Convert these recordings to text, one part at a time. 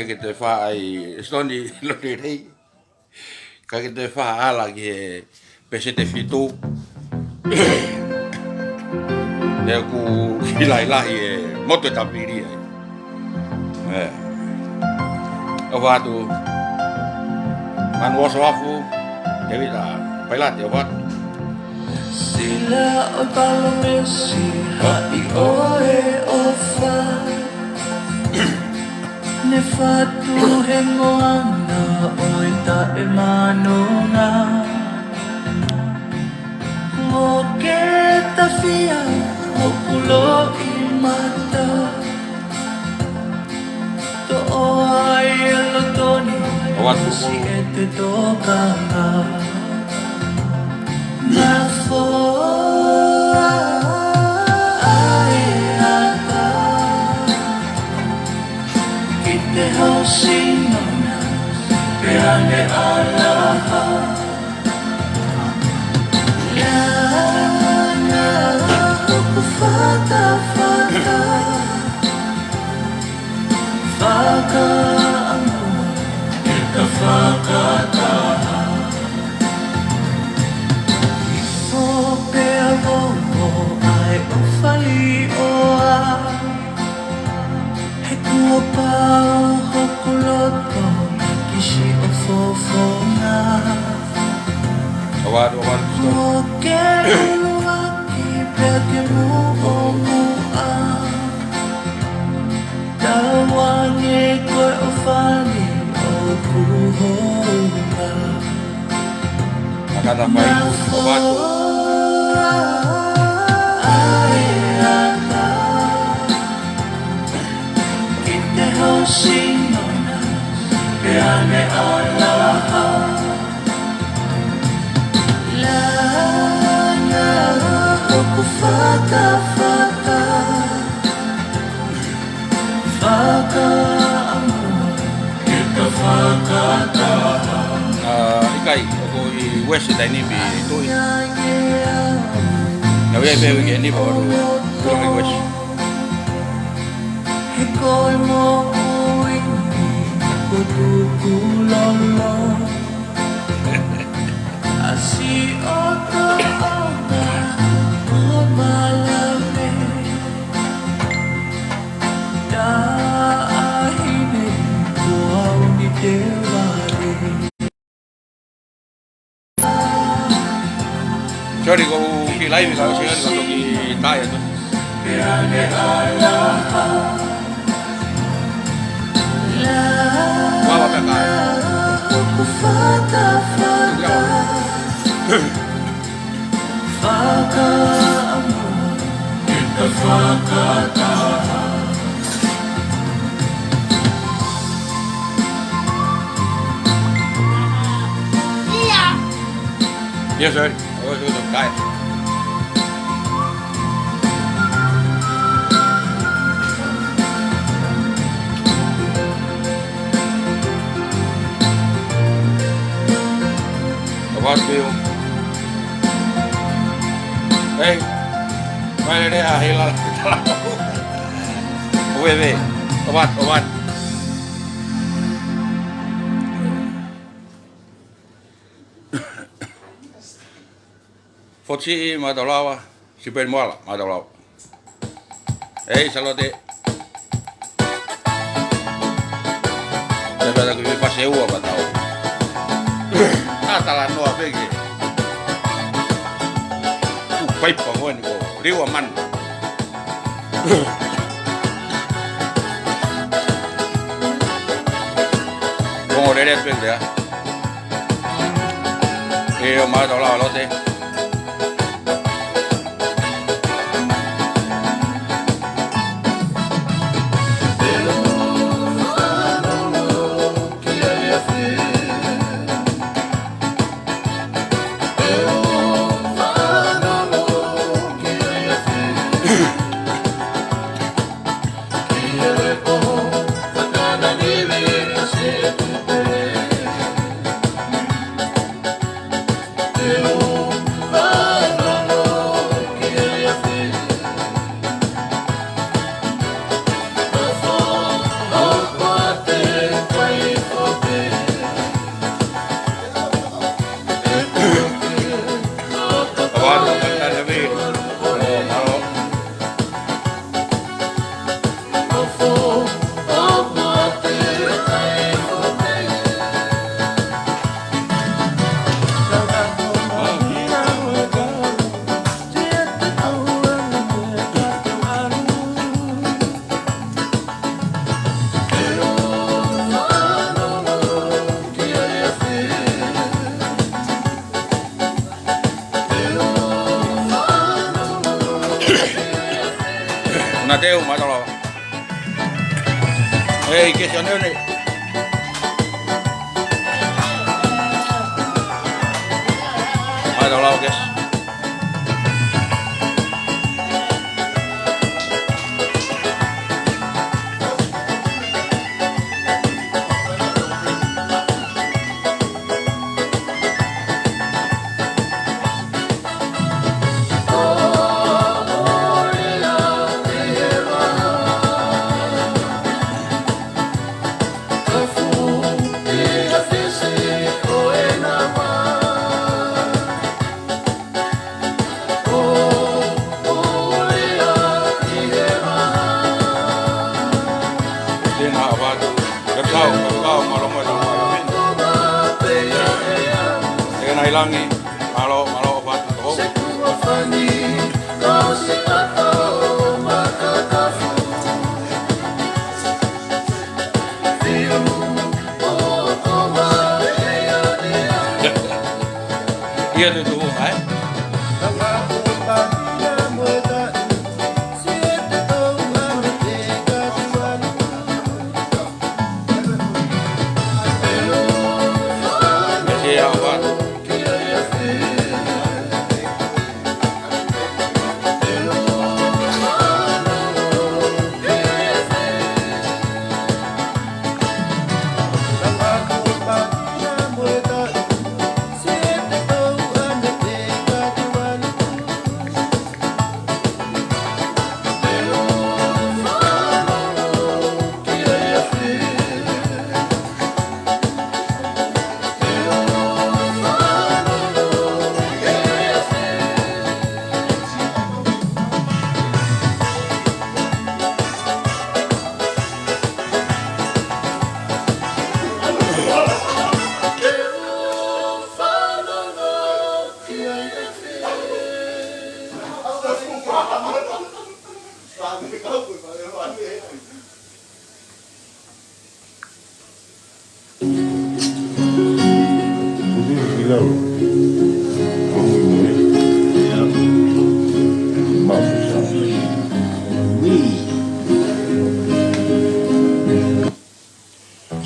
ke te wha ai stoni lo te rei. Ka ke te wha ala ki e pese te fitu. E ku hilai lahi e moto tapiri ai. O watu manu oso afu te vita paila te watu. Sila o palomesi ha'i oe o wha Ne whatu he moana o i ta e manona Mo ke tawhia o pulo i mata To o ai e lotoni si e te tokanga Na foa ai ata Ki te hausinona Pe ane alaha Lana Hoku fata fata Whaka anua E ka whakataha Pea vovo ai o whali oa He kua pao hoku loto Kisi o fofonga O watu Mo ke ulua ki pea ke mu o mua Tawange koe o whali o kuhonga Makata whai o watu. Sinona pe ane alaha Lana hoku fata fata Whaka amua e ka whakataha Ikai, ako i West dai ni bi toi. Na wei pe ke ni ba ro. Ko mi West. He koe mo uini ko tuku lolo Asi o ka ona o malame Da ahine ko au ni te wale Sorry ko ki live ka siya ko to ki tai to. Pe ane alaha Wa ka ka. Hoku fata fata Whaka amua e ka whakataha Yes sir. O to kai. Watu. Hey. Vai le a hela. Owe. Obat. Foci madolawa, super mola madolawa. Hey, salute. Deve que me paseu a batau. Ata la noa pege. Pai pa ngoni ko riwa man. Como le eres pege ya. E o madolawa lote. Mateo, mátalo. Ey, ¿qué se ande? Mátalo, ¿qué es? Langi, malo obat ko. Iya tu tu, eh? Masih obat.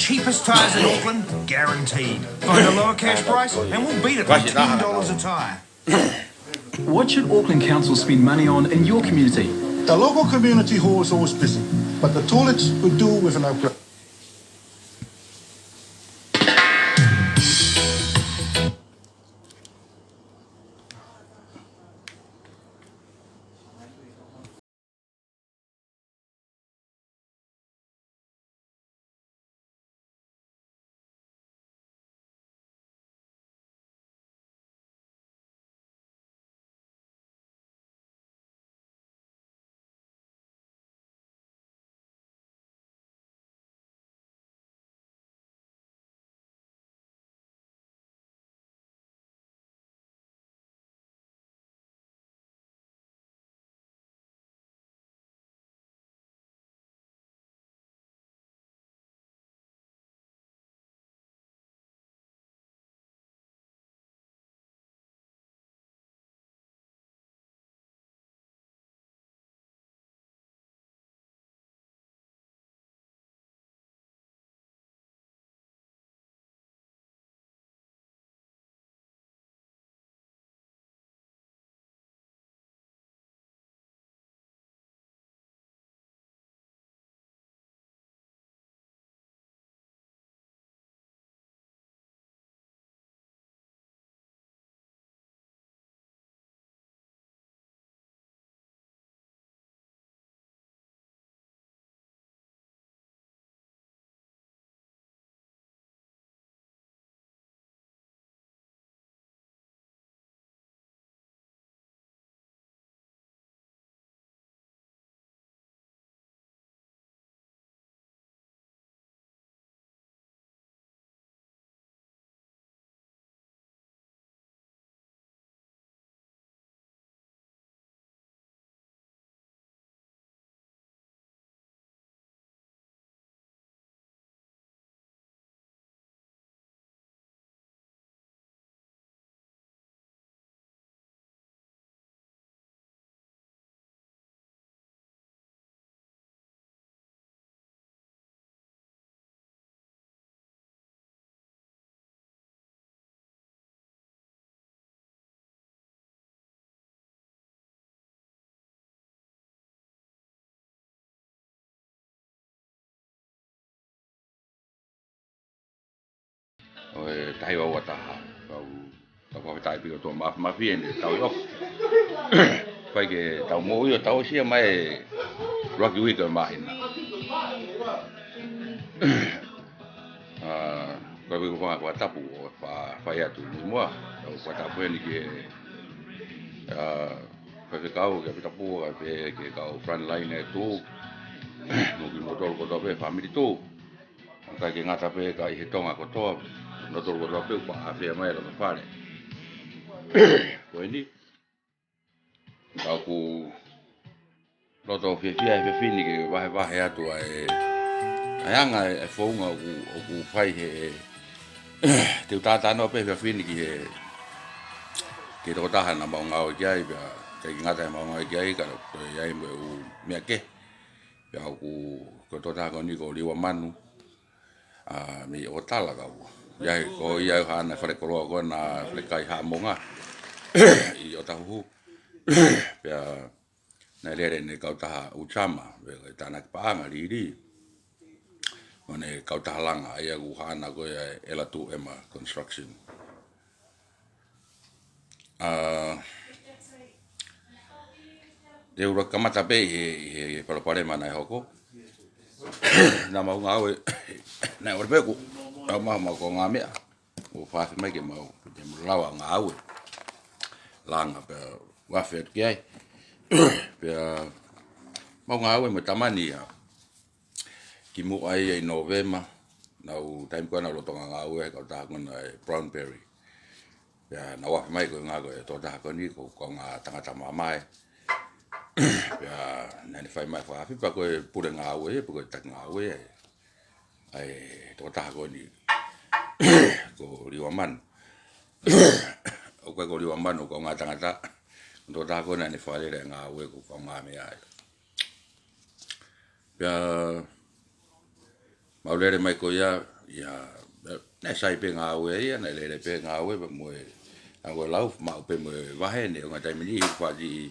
Cheapest tyres in Auckland, guaranteed. Find a lower cash price and we'll beat it by $10 a tyre. What should Auckland Council spend money on in your community? The local community hall is always busy, but the toilets could do with an upgrade. o e tai o ta tau ko tai piko to ma fien tau yo pai ke tau mo yo tau sia mai rocky week mai na ko ko ko tapu fa ya tu mo tau ko tapu ni ke fa ke kau ke tapu ke kau front line tu no ki motor ko to pe family tu ka ke ngata pe ka i tonga ko to no to ko pe pa a fe mai la fa ne ko ni ka ku lo to fe ni ke va ya tu ai anga e fonga o ku fai he te tata no pe fe ni ke ro ta na ma nga o ya i ba ke ngata ma nga ya i ka ya i me ke ya ku ko to ta ko ni ko li wa manu mi o tala ka ya ko ya ha na fre ko ko na fre kai ha mo nga i o ta hu ya na le ne ka ta u chama ve ta na pa nga li one ka ta langa ia ku ha na ko ya ela tu ema construction te ura kamata pe he pare mana hoko na mau ngau na ora beku au ma ko nga me o fa me ke mau te lawa ngau langa pe wa fe ke ai pe mau ngau me tamani ya ki mu ai novema na u time ko na lo tonga ngau e ka ta ngona brownberry ya na wa mai ko nga ko to ta ko ni ko nga tanga mai ya na ni fai mai fa pa ko pure ngau e ko ta ngau e ai to ta ko ni ko liwaman o ko liwaman ko nga tanga to ta ko na ni fa le ngau e ko nga me ai ya maulere mai ko ya na sai pe ngau e na le pe ngau e mo agora lau ma pe mo va he ne nga tai mini fa di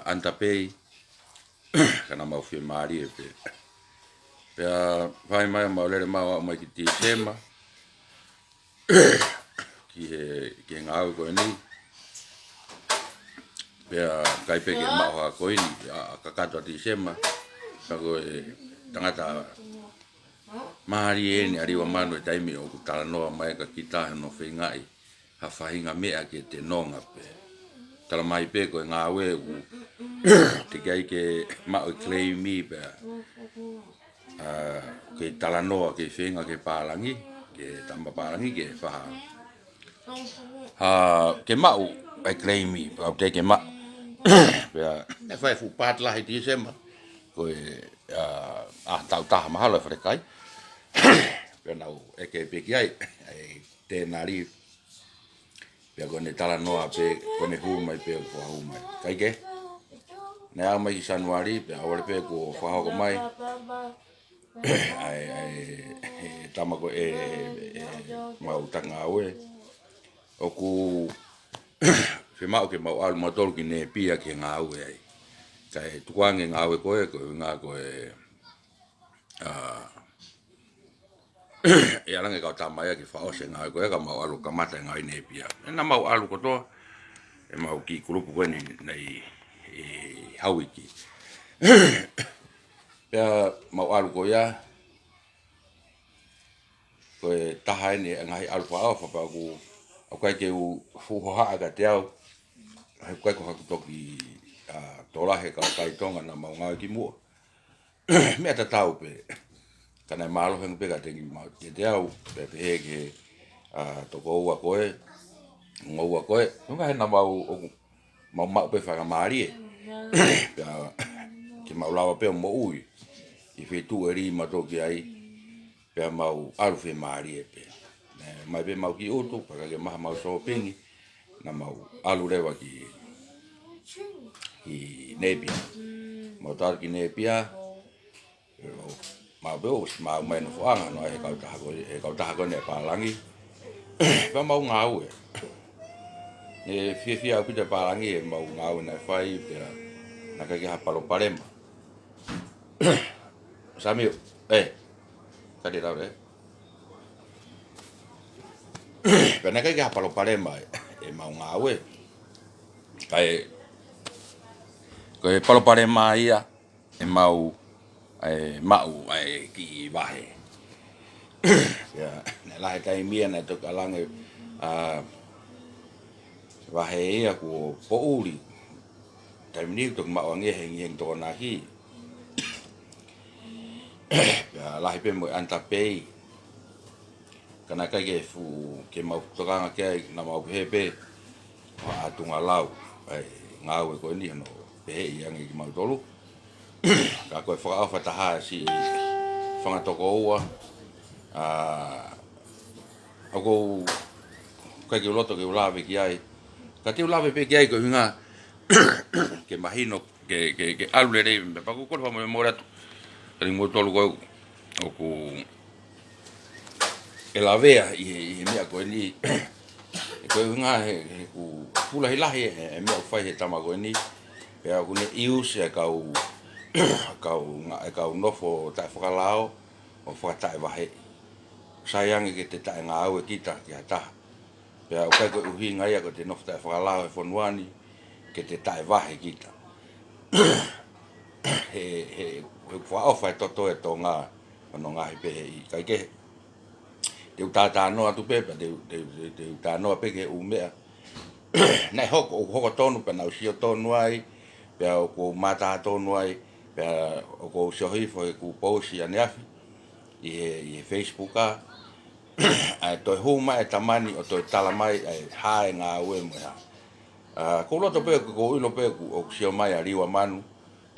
anta pe kana ma fi mari e pe vai mai ma le ma ki ti sema ki nga ko ni pe kai pe ke ma ko ni ka ka to ti sema ka ko tangata mari ni ari wa manu tai mi o tala no mai ka kita no fe ngai ha fainga mea ke te nonga pe tala mai pe ko nga we te kai ke ma o claim mi pe ke tala no ke fenga ke palangi ke tamba palangi ke fa ke ma o ai claim mi pa te ke ma pe e fa fu pat la ti sema ko tau ta ma hala fa kai pe na e ke pe ki ai te nari pe ko ne tala noa pe ko ne hu mai pe ko hu mai kai ke na mai Januari pe awale pe ko fa ko mai ai tama ko mau tanga we o ku fe mau ke mau al motor ki ne pia ke nga we ai kai tuange nga we ko nga ko e ala nge ka tama ya ki fa o se nga ko ka mau alu ka mata nga ne pia na mau alu ko to e mau ki grupo ko ni nei hawiki ya mau alu ko ya ko taha ni ngai alfa fa pa ku o kai ke u fu ha ga te au kai ko to ki tola he ka kai tonga na mau ngai ki mu me ta tau pe kana malo heng pe ka te ki mau te au pe pe ke to ko wa ko e ngo wa ko e nunga na mau pe fa mari ya ki mau lawa pe mo ui i fe tu eri ma to ki ai pe mau alfe mari pe mai pe mau ki oto pa ke mau so pingi na mau alu rewa ki nepia mau tar ki nepia mau be os mau men fo anga no e ka ta ko ne pa langi pa mau ngau e fi au pita pa langi mau ngau na fai pe na ka ha palo parema Samio, kadi tau deh. Pena kai ka palo pare mai e mau ngā we. Kai palo pare mai ia e mau ki wahe. Ya, ne lahe kai mia na to kalange wahe ia ko pouri. Tai mini to mau nge heng to na hi. Ya lahe pe mo anta pei. Kana kai ke fu ke mau tokanga ke na mau hepe a tunga lau ai ngau ko ni no pe yang i mau tolu ka ko fa fa ta ha si fanga to ko ako kai ke loto ke lave ki ai ka te lave pe ki ai ko hinga ke mahino ke alule re pa ko fa mo mora ri mo tolu ko e la vea i mea koe ni koe hunga ku pula hilahi e mea whai he tama koe ni pea kune ius e kau nofo tae whakalao o whakatae wahe saiangi ke te tae ngā au e kita ki a taha pea o kai koe uhi ngai ko te nofo tae whakalao e whonuani ke te tae wahe kita he whaofa e toto e tō ngā no ngā hipe i kai ke te utata no atu pepa te utata no peke u mea nei hoko tonu pe na usio tonu ai pe ko mata tonu ai pe ko sohi fo ku posi ane afi i Facebook a to huma e tamani o to tala mai hae nga ue mo ya ko loto pe ko ilo pe o sio mai a riwa manu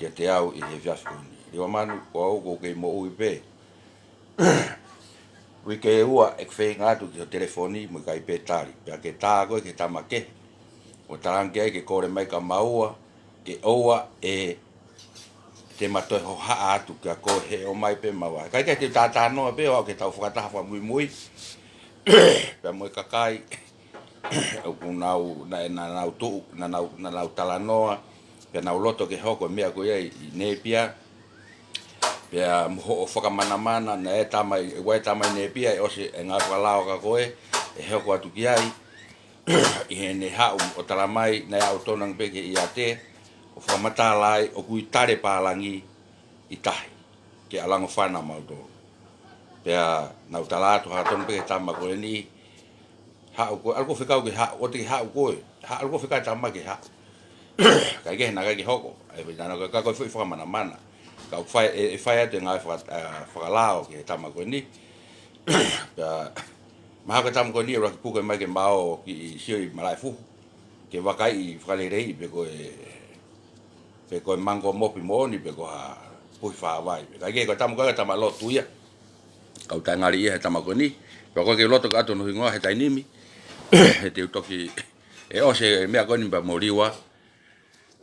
ke te au i fiasco ni riwa manu ko ke mo u pe Wike ua e kwhei ngātu ki o telefoni mo kai petari. Pea ke tā koe ke tamake. O tarangi ai ke kore mai ka maua, ke oua e te matoe ho haa atu kia koe he o mai pe maua. Kai ke te tātā noa pe o ke tau whakataha mui mui. Pea moe kakai. O ku nau, na nau tuu, na nau tala noa. Pea nau loto ke hoko mea koe ai i nepia. Pea mo whakamana na e tamai nepia e ose e ngā whalao ka koe e heko atu ki ai i he ne hau o taramai na au tonang peke i a te o whamata lai o kui tare pālangi i tahi ke alango whana mautoro pea nau talatu hatonu peke tama koe ni hau koe alko whikau ke hau o te hau koe alko whikai tama ke hau kai ke na kai ke hoko e whitana koe kai koe whakamana kau fai ate ngai whakalao ke tama koe ni. Maha ka tama koe ni raki puke mai ke mao ki sio i malai fuhu. Ke wakai i whakalirei pe koe mango mopi mooni pe koe puhi whaawai. Kai ke koe tama koe tama lotu ia. Kau tai ngari ia he tama koe ni. Pea koe ke loto ka ato nuhi ngoa he tainimi. He te utoki e ose mea koe ni pa moriwa.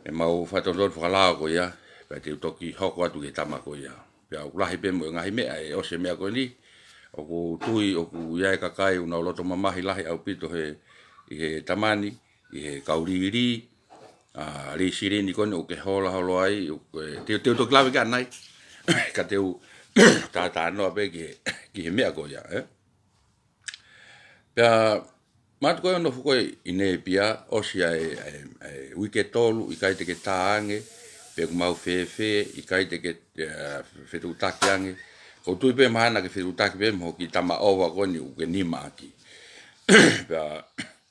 E mau whatondoru whakalao koe ia. Pea te utoki hoko atu ke tama koe ia. Pea ulahi pe mo ngahi mea e ose mea koe ni. O ku tui, o ku iai kakai, una o loto mamahi lahi au pito i he tamani, i he kauriri, ri sirini kone o ke hola holo ai, te utoki lawe ka nai, ka teu tātā noa pe ki he mea koe ia. Pea matu koe ono fukoe i ne pia, osi ai wike tolu, i kai te ke tāange, pe mau fefe i kai te ke fetu takiange o tui pe mahana ke fetu taki pe mo ki tama owa koni u ke nima aki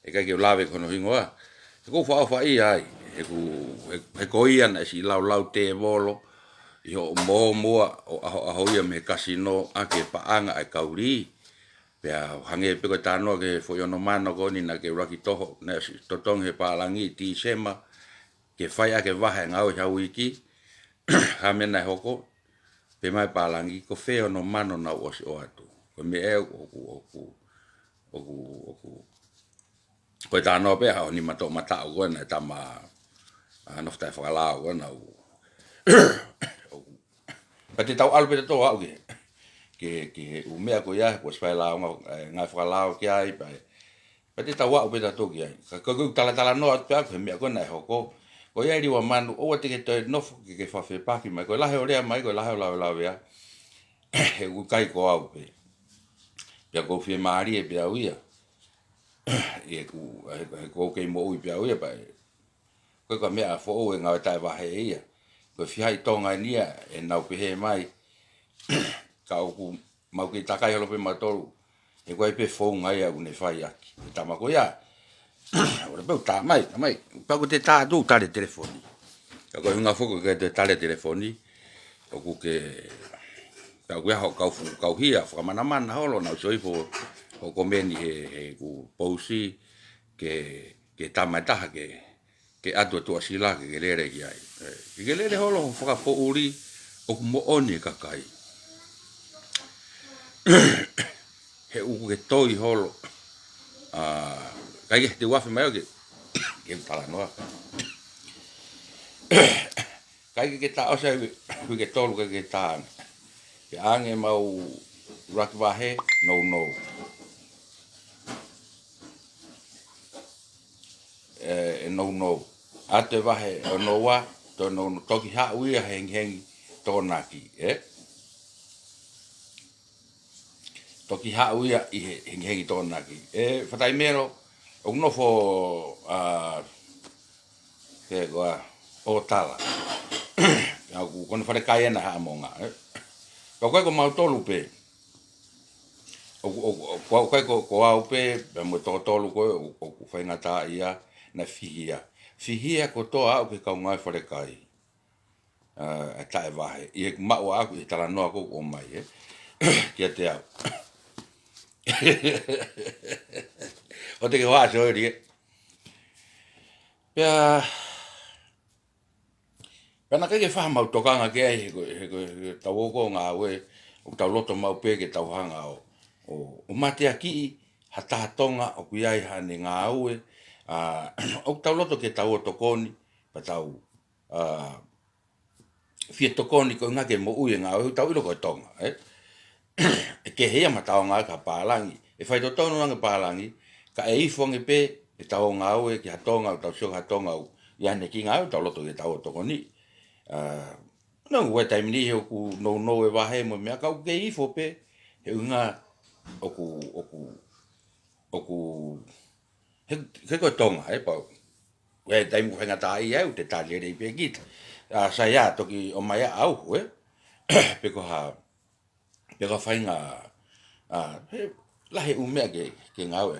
e kai ke lave kono hingoa e ko fa i ai e ko ia na si lau te volo i ho mo o aho ia me kasino ake paanga ai kauri pe hange pe ko tano ke fo yo no mano koni na ke raki toho na totong he palangi ti sema ke fai ake wahe ngau hau iki ha mena hoko pe mai palangi ko feo no mano na osi o atu ko me e oku ko ta no pe ha ni mato mata o na tama no sta whakalao ko na pa te tau alpe to au ke u mea ko ia ko spai la nga whakalao ki ai pa te tau au pe to ki ai ko tala no pe ko mea ko na hoko ko ia ri wa manu o te ke te nofo ke fa fe pa ki mai ko la he orea mai ko la he la vea e u kai ko au pe ya ko fe mari e pe au ia e ku ke mo ui pia ui pa ko ka mea fo o nga tai wa he ia ko fihai tonga nia e nau pe he mai ka ku mau ki takai holo pe matolu e ko pe fo nga ia une fai aki ta ma ko ia ora pe ta mai pa ko te ta du ta le telefoni ka ko nga fo ko ke te ta le telefoni o ku ke ka ku ha ka hia fa mana mana holo na so ifo o komeni he ku pousi ke tamata ke atu tu asila ke lere ki ai ke lere holo foka po uri o mo oni ka kai he u ke toi holo kai te wafi mai ke pala no kai ke ta osa ku ke tolu ke ta ke ange mau rakwahe no no ate wahe no wa to no toki ha uia heng tonaki toki ha uia I heng tonaki fatai mero o no fo ke go o tala ya ku kon fare kai na ha monga ko mau tolu pe ko au pe mo tolu ko o fai ngata ia na fihia ko to au ke ka ngai fare kai a tai vai I ma wa ku tala no ko o mai ke te au o te ke wa so ri ya pana ke fa mau to kanga ke ai he tau ko nga we o tau loto mau pe ke tau hanga o mate aki hata tonga o ku ai ha ni nga au o tau loto ke tau to koni pa tau fie to koni ko nga ke mo u nga o tau lo ko tonga ke he ma tau nga ka palangi fai to tonu nga palangi ka e fonge pe e tau nga o ke hatonga o tau so hatonga o ya ne ki nga o tau loto ke tau to koni no we time ni ku no e wa he mo me ka ke ifo pe he nga oku he ko tonga pa we time ku nga tai e te ta le pe git sa ya to ki o mai au pe ko ha pe ko fa nga la he ume ke nga we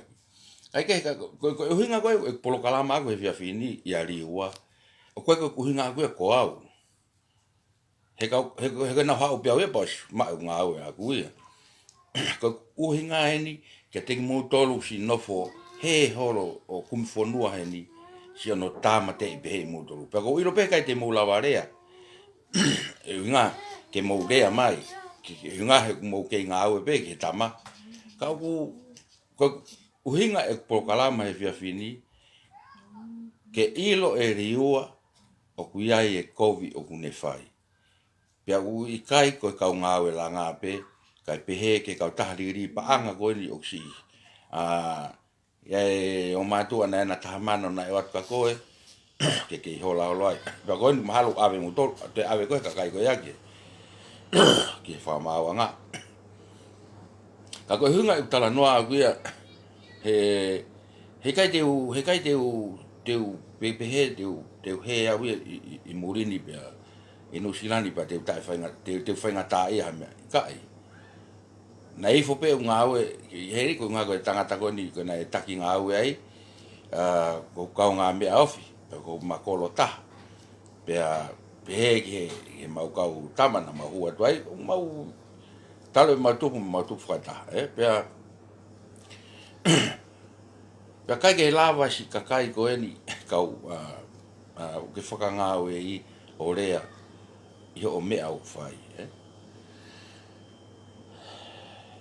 ai ke ko hinga ko polo kala ma ko fia fini ya liwa ko hinga ko au he na ha o pia we pos ma nga we a ku ia ko hinga ni ke te mo tolu si no fo he holo o kum fonua he ni si no tama te be mo tolu pe ko iro pe kai te mo lavarea nga ke mo gea mai ke nga he mo ke nga we pe ke tama ka ku hinga e po kalama he fia fini ke ilo e riua o ku ai e covid o ku ne fai pia u I kai ko ka nga we la nga pe kai pe he ke ka tahriri pa anga ko ni oksi e o matu ana na tamano na e wat ka ko ke hola loi pa ko ni mahalo ave mo to te ave ko ka kai ko ya ke fa ma wa nga ka ko hunga tala noa ku ya he kai te pe he te he ya we I murini pe e no silani pa te tai fainga te fainga ta ia me kai na ifo pe nga we he ko nga ko tangata ko ni ko na taki nga we ai ko ka nga me ofi ko makolo ta pe ke mau ka tama na mau ai mau talo mau tu fata pe pe kai ke lava si ka kai ko ni ka ke foka nga we I orea o me au fai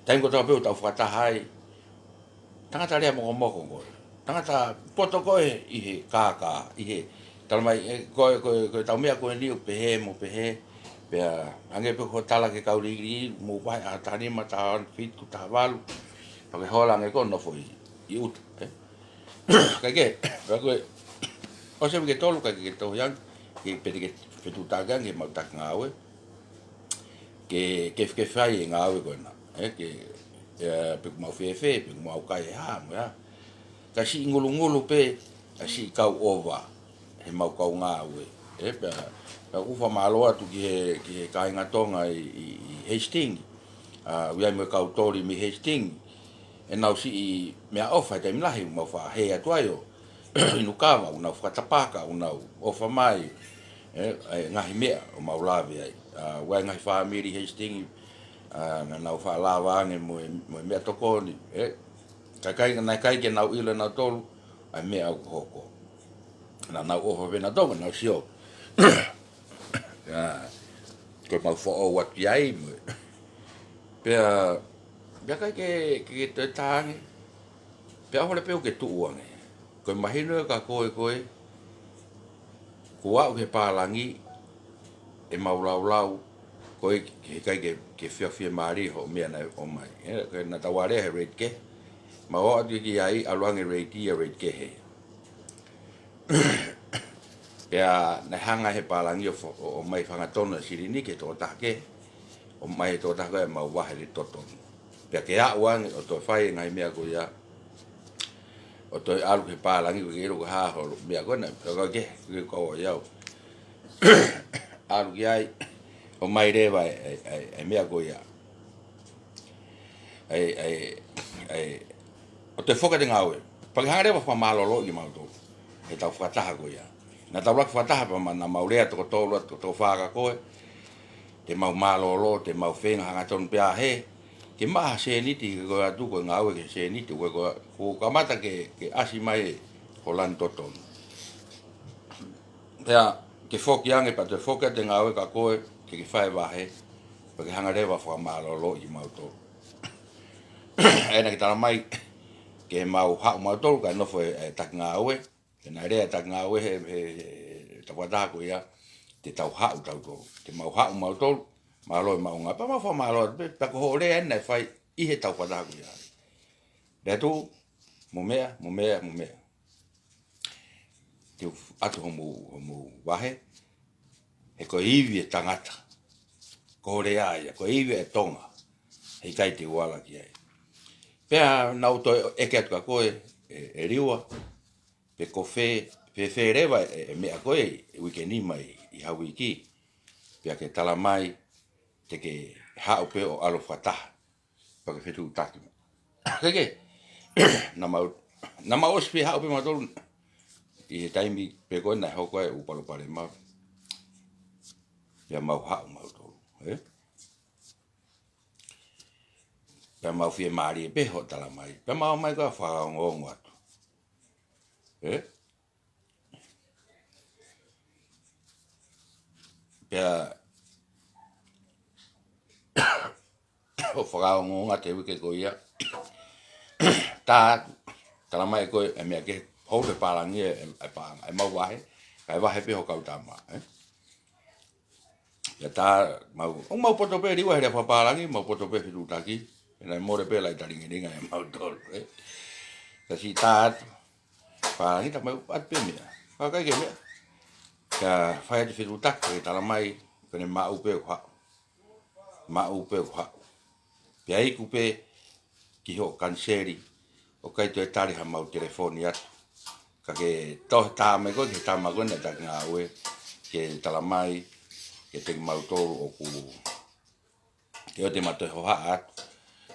tengo to pe tau fata hai tangata le mo ko tangata poto ko I he ka I he tal mai ko tau me ko ni pe he mo pe he pe ange pe ko tala ke kauri mo pai a tani mata fit ku tavalu pa ke hola nge ko no foi I ut ka ke ko o se ke tolu ka ke to yang ke pe ke tu taga nge mau tak ngawe ke fai ngawe ko na ke pe mau fe pe mau kai ha mo ya ka si ngulu pe si kau ova he mau kau ngā ue e pe ka ufa malo atu ki he kainga tonga i Hastings ui mo kau tori mi Hastings e nau si mea ofa te mlahi mau fa he atu ayo inu kawa una whakatapaka una ofa mai ngahi mea o mau lawe ai wai ngahi whaamiri Hastings na nau whaalawa ange mo mea toko ni kai ke nau ilo nau tolu ai mea au hoko na nau ofa vena tonga nau sio ko mau fo wat yai mo pea kai ke te tangi pea hole peo ke tu uange ko mahino ka koe ko au ke palangi e mau lau ko kai ke fia mari ho mea na o mai ko na taware he rate ke ma o ki ai aluange rate ke he pea na hanga he palangi o mai whangatona sirini ke tō take o mai tō take e mau wahe le toto pea ke a uange o tō whai ngai mea ko ia o tō alu he palangi ko kero ka haho mea kona pea ko ke ko o iau alu ki ai o mai rewa e mea ko ia o te whoka te ngaue pakihanga rewa whamalolo i mau tō he tau whataha ko ia na tau lak whataha pa na maurea toko tōlua toko whaka koe te mau malolo te mau whenga hanga tonu pia he ke maha se niti ko atu ko ngaue ke se niti ko kamata ke asi mai ko lan totonu pia ke whoki ange pa te whoka te ngaue ka koe ke whae wahe pa ke hanga rewa whamalolo i mau tō ena ki tala mai ke mau hau mau tolu ka nofo e tak ngaue ke na rea tak ngaue he tawatako ia te tau hau tau tolu te mau hau mau tolu malo mau nga pa mau fa malo ta ko hore en na fai I he tau watako ia le tu mo mea te atu homo wahe e ko iwi e tangata ko hore aia ko iwi e tonga hei kai te wala ki ai pea nau to eke atu ka koe e riua pe ko fe rewa e mea koe e wikeni mai I hawi ki pea ke tala mai te ke hao pe o alo whataha pa ke whetu utaki keke na mau ospi hao pe matolu I he taimi pe koe na hoko e upalo pare mau pea mau hao mau tolu pea mau fie maari e peho tala mai pea mau mai koe whakaongongo atu pea o whakaongonga te wike ko ia tā tala mai koe e mea ke hou pe parangi e mau wahe kai wahe peho kau tama ya tā mau poto pe riwa hea paparangi mau poto pe whitu taki e more pe lai taringi ringa e mau tolu kasi tā parangi ta mau at pe mea kai ke mea ka whae te whitu taki tala mai kone mau pe hau pia iku pe ki ho kanseri o kai to tari ha mau telefoni atu ka ke to ta me ko ke ta ma gona ta nga we ke tala mai ke te mau tolu o ku ke o te mato ho ha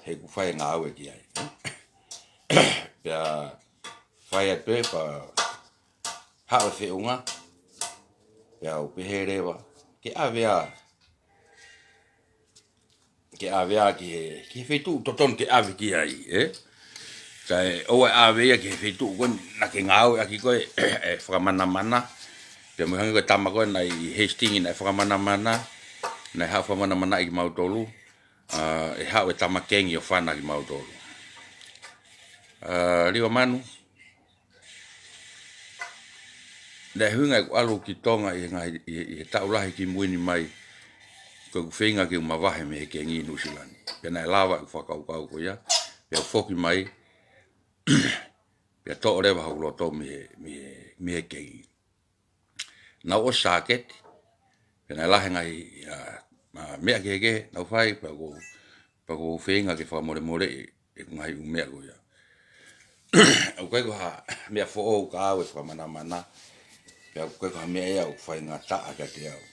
he ku fai nga we ki ai pia fai pe pa ha o fe unga pia o pe herewa ke avea ki fetu toton ke ave ki ai kai o avea ki fetu kon na ke ngau aki ko e whakamana pe mo hanga tama ko na I Hastings na whakamana na ha whakamana I mau tolu e ha o tama kengi o whana I mau tolu riwa manu le hunga ko alu ki tonga I taulahi ki muini mai ko whenga ki mawahe me ke ngi New Zealand pena lawa whakau ko ia pe foki mai pe to rewa haulo to me ke na o saket pena lahe ngai me ke na fai pa ko whenga ke whamore e ngai mea ko ia o kai ko ha me fo o ka o fa mana pe ko ko me ya o fa ngata ka te au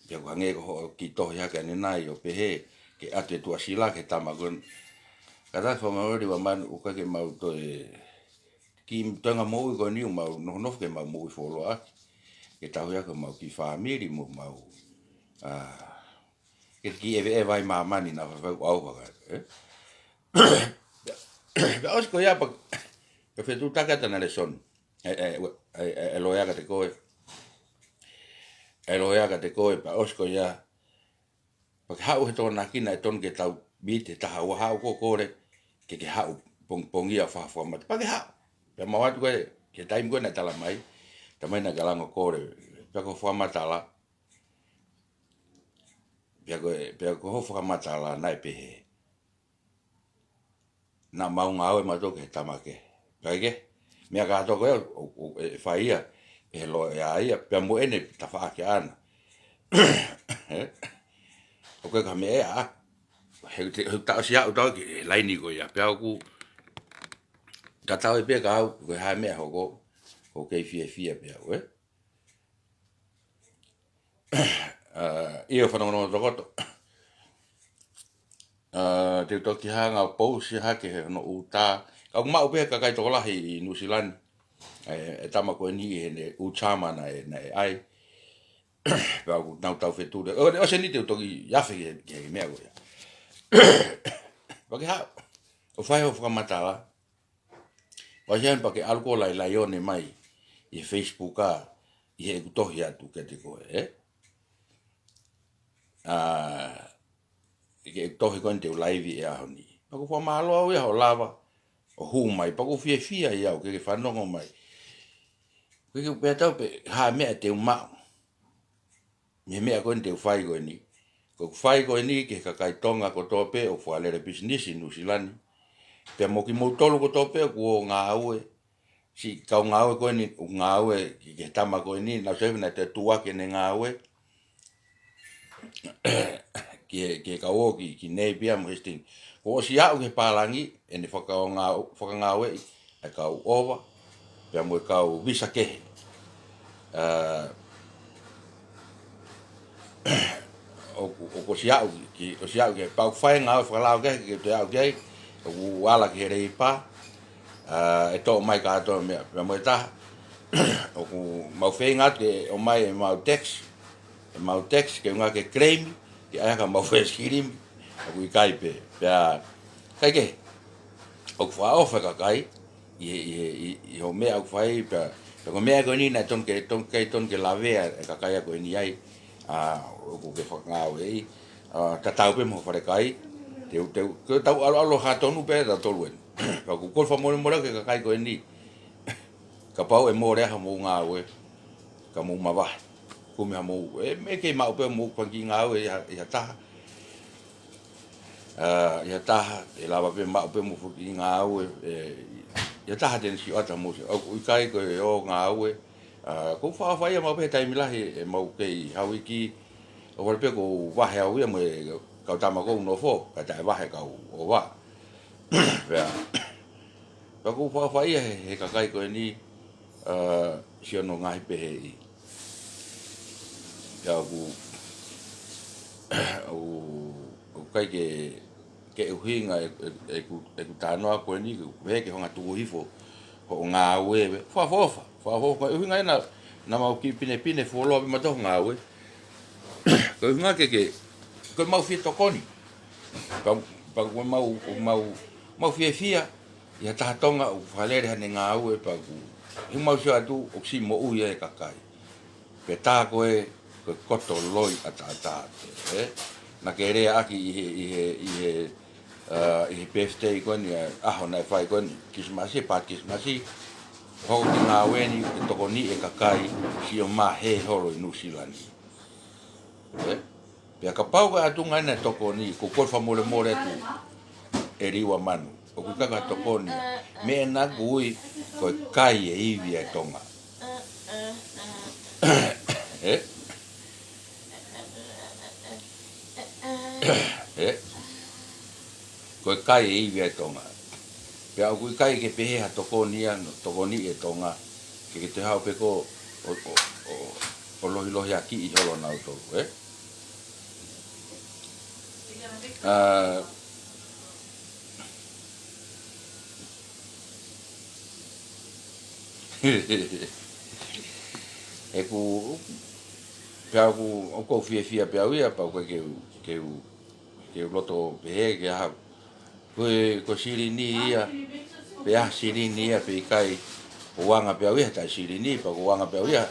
pe ko nge ko ki to ya ka ni nai o pe he ke ate tu asila ke tamagon kada fo ma ori wa man o ka ke mau to e ki tanga mo ko ni mau no ke mau mo fo lo a ke ta ya ko mau ki family mo mau ke ki e vai ma mani na fa au ba Pero os ko ya pa que fe tu taka tana le son lo ya ka te ko lo ya ka te ko pa os ko ya pa ha o to na kina ton ke tau bite ta ha ha ko ko re ke ha pong ia fa fa ma pa ke ha pe ma wa ko ke time ko na tala mai tamai na galango ko re pe ko fa ma tala pe ko ho fa ma tala na pe na mau ngau ma to ke tamake kai me ga to ko fa ia e lo ya ia pe mo ene ta fa ke ana o ke ka me a he ta sia o to ke lai ni ko ya pe ku ta ta pe ka ko ha me ho ko ke fie pe we io fa no to te to ki hanga po si ha ke no uta ka ma o pe ka kai to la hi New Zealand e tama ko ni e u chama na ai pa ku na ta fe tu o se ni te to ki ya fe ke me go ya pa ke ha o fai o fa matala o jen pa ke algo la yo ne mai e Facebook a e to ya tu ke te ko ke tohi kon te live e a honi pa ko fa malo au ya ho lava o hu mai pa ko fie ia o ke fa no mai ke pe ta pe ha me te ma me kon te fai ko ni ke ka kai tonga ko to pe o fa le business in New Zealand pe mo ki mo tolo ko to pe ko nga au si ka nga au ko ni nga au ke tama ko ni na se na te tua ke nga au ke ka o ki nei pia mo sting ko si au ke palangi ene faka nga we e ka ova pe mo ka visa ke o ko si au ke pa fai nga fa la ke te au ke o ala ke rei pa e to mai ka to me mo ta o mo fe nga ke o mai mau text ke nga ke claim ke ai ka mau fe skirim o kai pe ya kai ke o fa o fa kai i o me au fai pe ko me ko ni na ton ke la ve ka kai ko ni ai o ke fa nga we ta tau pe mo fa kai te ko tau alo ha tonu pe da toluen ka ko fa mo ke ka kai ko ni ka pau e mo re ha mo nga we ka mo ma va ko me mo me ke ma pe mo pa ki nga we ya ta e lava pe ma pe mo fu ki nga we ya ta den si ata mo o kai ko o nga we ko fa ia ma pe tai mi la he mo ke ha wi ki o pe ko wa ha wi mo ka ta ma ko no fo ka ta wa he ka o wa ya pa ko fa ia he ka kai ko ni si no nga pe he ya o kai ke uhinga e ku tano ko ni ve ke honga tu hifo o nga we fa uhinga na mau ki pine fo lo ma to nga we ko nga ke ko mau fi to koni pa mau fia ya ta tonga o valere ha nga we pa ku mau so atu o si mo u ye ka kai pe ta ko e ko to loi ata na ke re aki i birthday ko ni hona fai ko kismasi pa kismasi ho ki nga we ni to ko ni e ka kai si o ma he holo New Zealand pe ka pau ka tunga na to ko ni ko fa mo tu e riwa manu o ku ka to ko ni me na gui ko kai e ivi e tonga ko kai e ivi e tonga Pe au kui kai ke pehe ha toko ni e tonga ke te hau pe ko o lohi aki I holo nau tolu, e ku pia ku o ko fia pia ia pa ko ke loto pehe ke ha ko sirini ia pe a sirini ia pe kai o wanga pia ia ta sirini pa ko wanga pia ia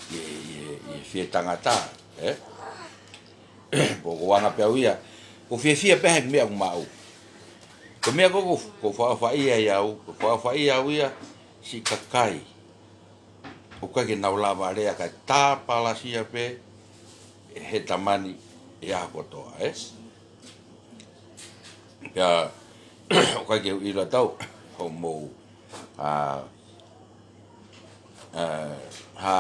e fia tangata po ko wanga pia ia ko fia pe me mau ko me ko fa ia ko fa ia si kakai o ka ke nau lava rea ka tā palasia pe he tamani e a kotoa, Pia o ka ke ila tau ho mou ha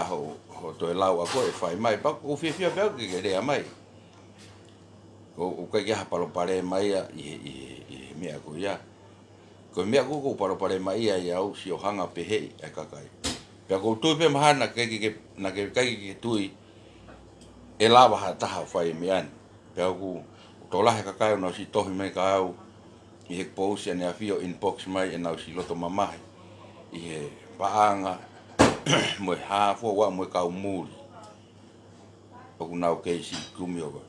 ho to e lau a koe whai mai pa ko fia pia ke rea mai o ka ke ha palopare mai I mea ko ia ko mea ko palopare mai ia au si o hanga pehe e kakai Pia ko tui pe mahana na ke tui e lava ha taha whai mean. Pia ko to lahe kakai no si tohi mai ka au I he pose ane a fio inbox mai e nau si loto mamahi I he paanga mo hafo wa mo ka umuri. Oku nau ke si kumi oba.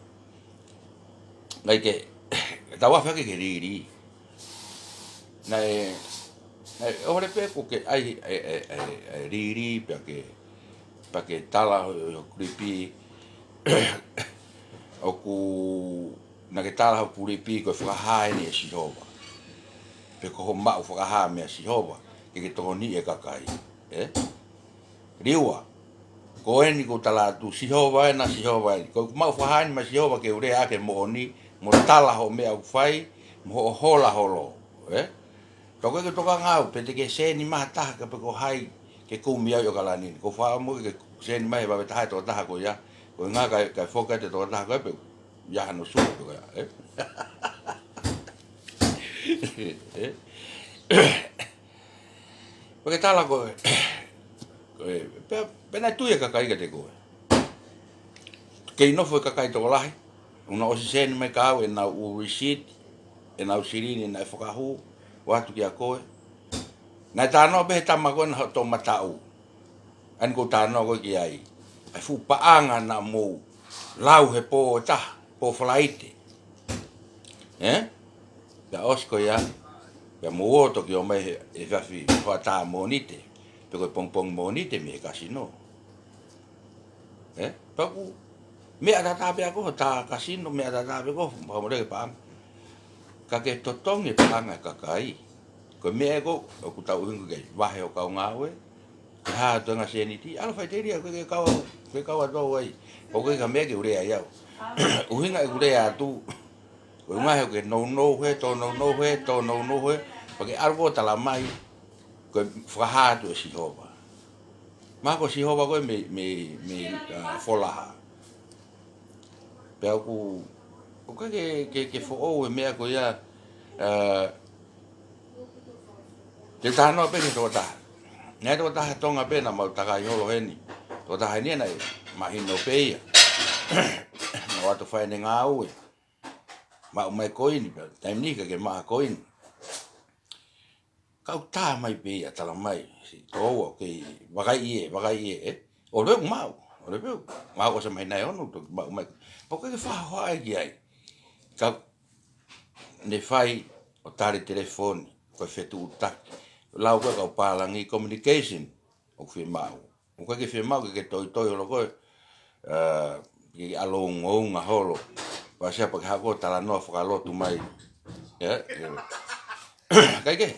Ngai ke tawa whake ke riri. Nai ore pe ko ke ai riri pa ke tala o kripi oku na ke tala o kripi ko whakahae ni e Sihova pe ko ho mau whakahae me a Sihova ke toho ni e kakai riua ko eni ko tala tu Sihova na Sihova ko mau whakahae ni ma Sihova ke ure ake mo ni mo tala ho me au whai mo hola holo Toko ke toka ngau pe te ke seni maha taha ka pe ko hai ke kumi au yo kalani ko wha mo ke seni maha ba taha to taha ko ya ko ngā kai whoka te to taha ko pe ya hano suko to ka Porque tala ko pe nai tuia kakai ka te koe ke ino foi kakai to lahi una o si seni mai ka au e nau u receipt e nau sirini na whakahu watu ki a koe. Ngai tāno be tama koe na to matau. An ko tāno koe ki ai. Ai fu paanga na mou. Lau he po taha, po flaite. Pia osko ia. Pia muoto ki o mai e fafi whata monite. Pe koe pong monite me kasino. Paku mea tatape ako ta kasino mea tatape ko pamore ke paanga. Ka ke totongi paanga kakai. Ko mea ko ku tau hingu ke wahe o kau ngawe. Ke haa tonga seniti. Alo whai teria koe ke kau atou ai. O koe ka mea ke urea iau. Uhinga e urea atu. Koe ngahe ke nou he, tō nou he. Pake arvo tala mai. Koe whakahatu e Sihova. Mako Sihova koe me wholaha. Pea ku o ke who'ou e mea ko ia te tānoa pe ke tō taha. Ngai tō taha tonga pe na mau taka I holo heni. Tō taha ni na mahino pe ia. Na watu whaene ngā ue. Ma umai koini pe. Taim ni ka ke maha koini. Kau taha mai pe ia tala mai. Si tōua ke wakai ie. O leu mau. O leu mau sa mai nai onu. Ma umai. Pau ke whahoa ki ai. Kau ne whai o tare telefoni koe whetu utaki. Lau koe kau pālangi communication o whi mau. O koe ke whi mau ke toi holo koe ke along o unga holo. Pasia pa ke hako tala noa whakalotu mai. Kai ke?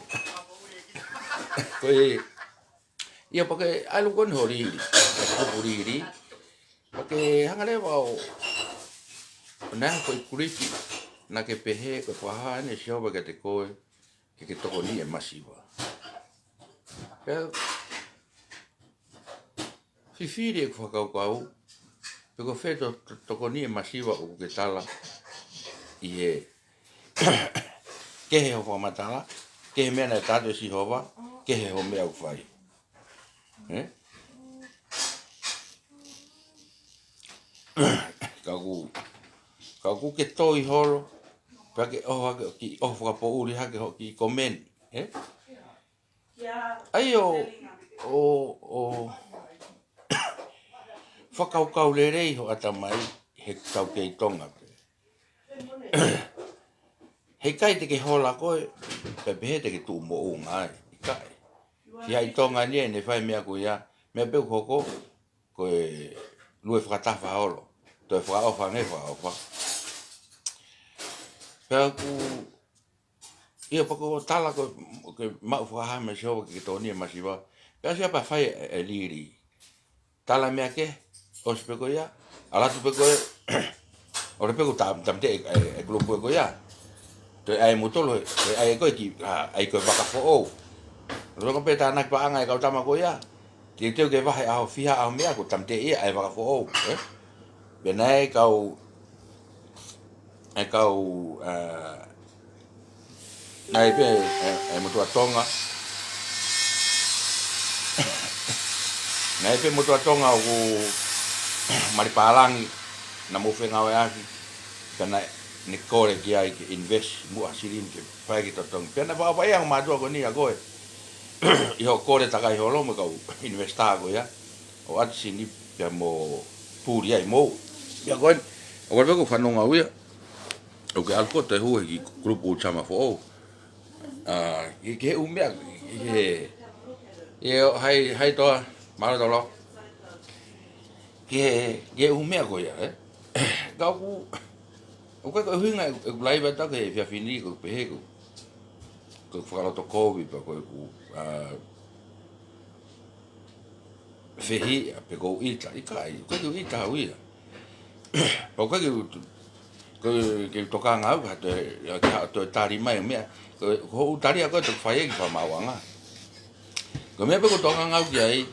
Koe ia pa ke alu kone ho riri. Kupu riri. Pa ke hangalewa o nang koe kuripi. Na ke pehe koe whahane Sihova ke te koe ke toko ni e masiwa. Pea whiwhiri e whakaukau pe ko wheto toko ni e masiwa o ke tala I he kehe o whamatala ke me na ta si hova ke he ho me au fai ka ku ke toi holo pa ke ki fa po uri ha ke ho ki komen ai o whakaukau le rei ho ata mai he tau kei tonga. Hei kai te ke hola koe, pe pehe te ke tū mo o ngai, i kai. Si hai tonga nie ne whai mea koe ia, mea peu koko, koe lue whakatafa holo, toi whakaofa nge whakaofa. Pea ku, ia pako tala koe mau whakahame seoa ke tōnia masiwa, pea siapa whai e liri. Tala mea ke, o se peko ia, alatu peko e, o re peko tam te e klupu peko ia. Toi ai motolo, ai koe ki, ai koe whakafo ou. Rongo pe tā nak paanga e kau tama koe ia. Ti teo ke wahe aho fiha aho mea ko tam te ia ai whakafo ou. Bena e kau, nai pe e motua tonga. Nai pe motua tonga o ku maripalangi na mowhenga o e aki. Kana ni kore ki ai ke invest mu asirin ke pai ki totong. Pena pa pa yang matua ko ni a koe. Iho kore takai holo mo kau investa ko ya. O at sini pia mo puri ai mo. Ya koe o koe ko whanonga uia. O ke alko te hue ki grupu chama fo o. Ke umea hai toa mara tolo. Ke umea ko ya Kau ku o koe koe huinga e kulaiwa take e whiawhini ko pehe ko. Ko whakaloto COVID pa koe ku whehi a pe kou ita. I kai, koe ku ita hauia. Pa koe ke toka ngau ha to tari mai mea. Ko hou tari a koe tok whaie ki whamawanga. Ko mea pe ko toka ngau ki ai.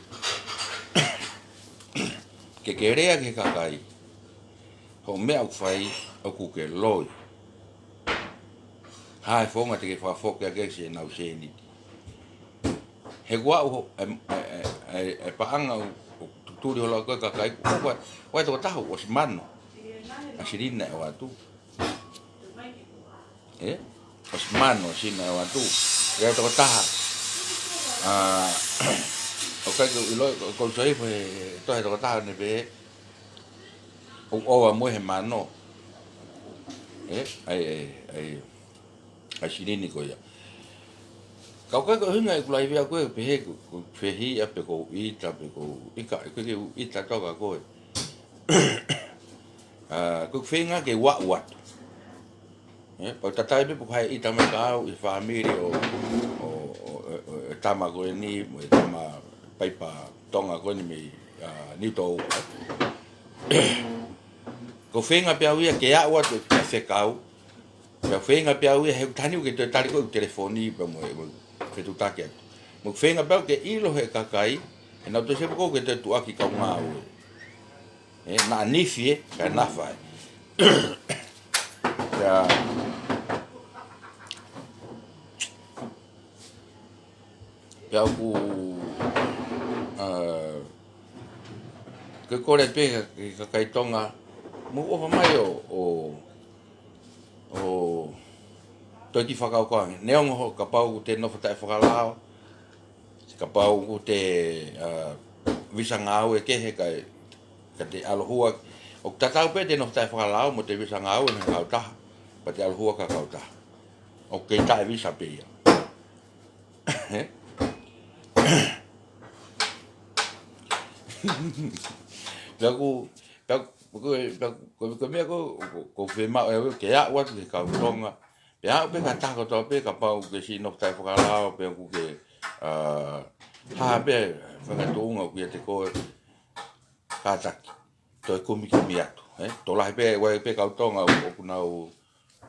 Ke rea ke kakai. Ho mea au whai au ku ke loi. Hai whonga te ke whafoke a kekse nau se ni. He kua uho e paanga o tuturi hola koe kakai. Wai toko tahu o si mano. A sirina e watu. O si mano a sirina e watu. Rea toko taha. O kai iloi ko sai fo to toko taha ne be. O oa mo he mano. Ai sirini ko ia. Kau kai ko hinga e kulai vea koe pehe ko whehi a pe ko ita pe ko ika koe ke ita toka koe. Ko whenga ke wat. O tatai pe po kai ita me kau i whamiri o tama koe ni mo e tama paipa tonga koe ni me ni tau. Ko whenga pe auia ke a wat e whekau. Pea whenga pe auia he tani u ke te tari koe telefoni pa mo e whetu take atu. Mo whenga pe au ke ilo he kakai e nau te sepo koe ke te tuaki kau ngā ue. Na nifi ka nawhai. Pea ku ke kore pe ke kakai tonga mo ofa mai o toi ki whakau koa. Neongo ho ka pau te nofa tai whakalao. Ka pau te visa ngāu e kehe ka te alohua. O tatau pe te nofa tai whakalao mo te visa ngāu e ngāu taha. Pa te alohua ka kau taha. O kei tae visa pe ia. Pea ko mea ko whemau e ke a watu ke kau tonga. Pea pe ka tako toa pe ka pau ke si noftai whakalao pe ku ke haa pe whakatounga ku ia te koe kātaki. Toi kumikimi atu. Tolahi pe wai pe kau tonga o kunau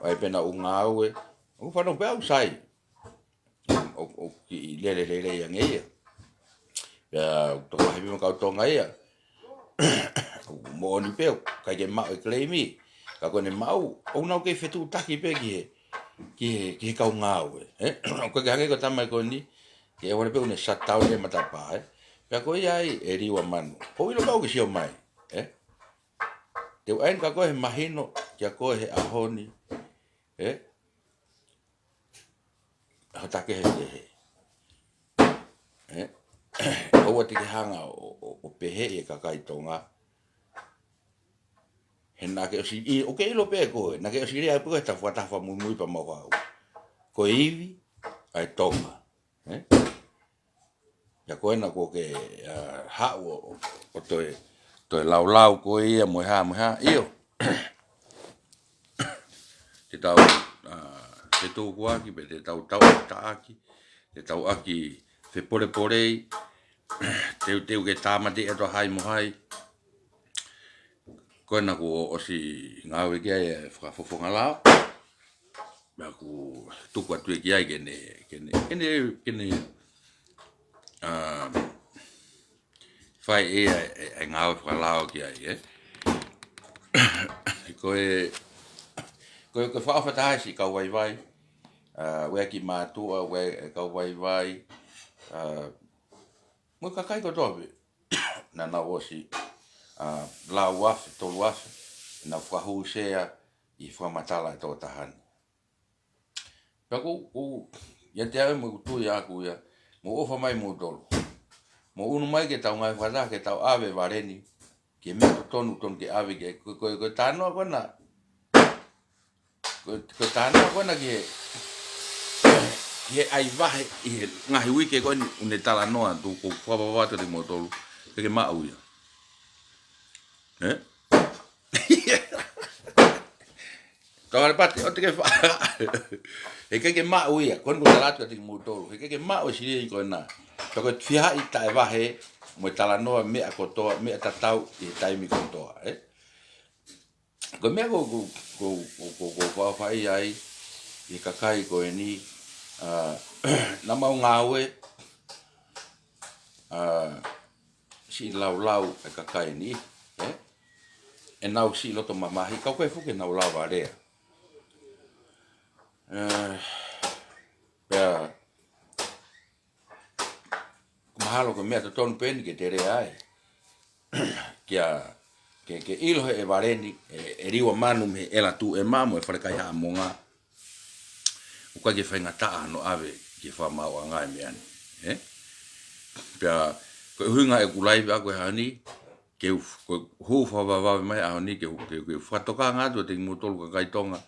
wai pe na unga au e. O whanau pe au sai. O ki lele yang eia. Pea tolahi pe kau tonga ia. Mo ni pe kai ke mau e kleimi. Ka kone mau o nau ke whetu taki pe ki he. ki kau ngau ko ke hange ko tama ko ni ke ora pe un shutdown le mata pa pe ko ai e riwa manu ko ilo kau ke sio mai te ain ka ko he mahino ke ko he ahoni hatake he o te ke hanga o pehe e ka kai tonga he na ke si i o ke ilo pe ko na ke si ria po ta fa muy pa mo ko ivi ai tonga ya ko na ko ke ha o to lau ko ia mo ha io te tau te tau kuaki pe te tau taaki te tau aki fe pore te ke tama te ato hai mo hai ko na ko o si ngawe ke ai fofonga lao ba ku tu kwa tu ke ai kene fai e ngawe fra lao ke ai ko fa ta si ka vai we ki ma tu we ka vai mo ka kai ko dobe na o si la waf to waf na fa hu sea I fa matala to tahan pa ko ya te mo tu ya ku ya mo o fa mai mo dolo mo unu mai ke tau ngai fa ke tau ave vareni ke me tonu ton ke ave ke ko tano ko na ko tano ko na ke ai vai I ngai wiki ko une tala noa tu ko fa va te mo tolu ke ma u ya Tawar pati o te ke fa. E ke ma u ya kon ko la te mo tolu. E ke ma o si ko na. To ko fia I ta va he mo tala noa me ko to me ta tau I tai mi ko to ko me ko fa ai I ka kai ko ni na mau ngawe si lau e ka kai ni e nau si loto mamahi ka ko fu ke nau lau area mahalo ko me to ton pen ke tere ai ke ilo e vareni e riwa manu me ela tu e mamo e fare kai ha monga o ka ke fainga ta no ave ke fa mau anga me ani pia ko hunga e kulai ba ko hani ke hu fa va mai ani ke fa toka nga to te motol ka kai tonga